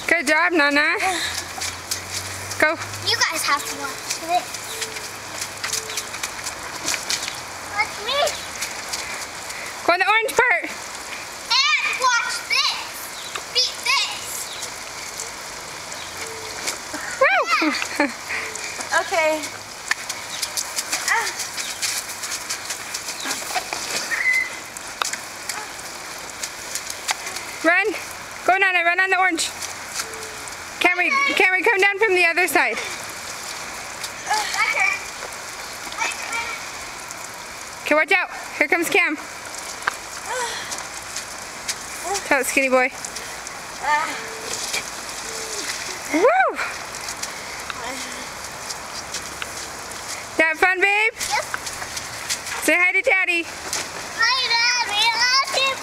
Good job, Nana. Go. You guys have to watch this. Watch me. Go on the orange part. And watch this. Beat this. Woo! Okay. Run. Go, Nana. Run on the orange. Camry, come down from the other side. Okay, watch out. Here comes Cam. Tell it, skinny boy. Woo! That fun, babe? Yep. Say hi to Daddy. Hi, Daddy. I love you.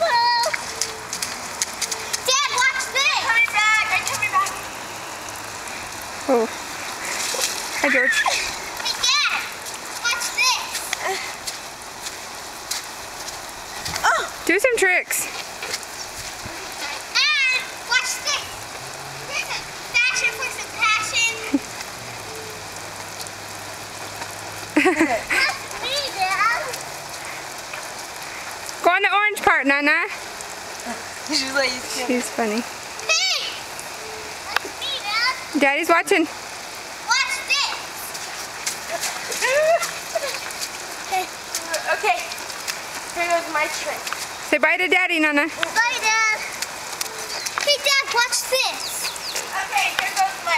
Dad, watch this. Coming back. I'm coming back. Oh. Hi, George. Hey, Dad. Watch this. Do some tricks. And watch this. There's a fashion for some passion. That's me, Dad. Go on the orange part, Nana. She's like, you can't. She's funny. Hey. That's me, Dad. Daddy's watching. Watch this. Okay. Here goes my trick. Say bye to Daddy, Nana. Bye, Dad. Hey, Dad, watch this. Okay, here goes my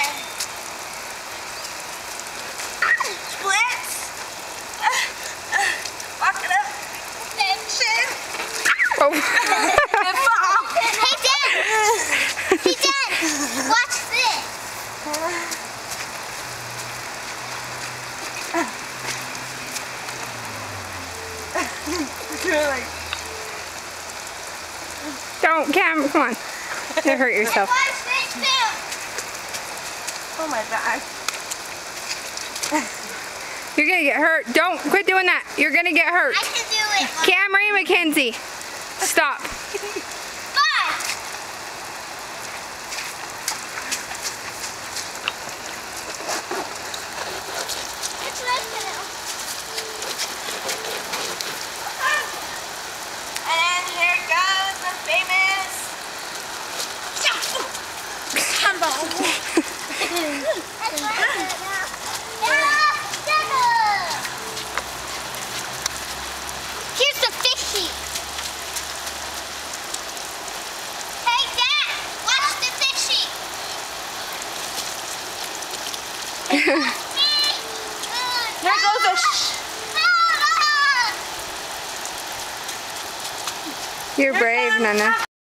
splits. Walk it up. Extension. Oh. And fall. Hey, Dad. Hey, Dad, watch this. You're like, Don't, Cam. Come on. You'll hurt yourself. Watch this, too. oh my back. You're going to get hurt. Don't quit doing that. You're going to get hurt. I can do it. Camry McKenzie. Stop. Bye. It's right now. And here goes the famous combo. That's right now. Yeah, here's the fishy. Hey, Dad, watch the fishy. Here goes a You're brave, Nana.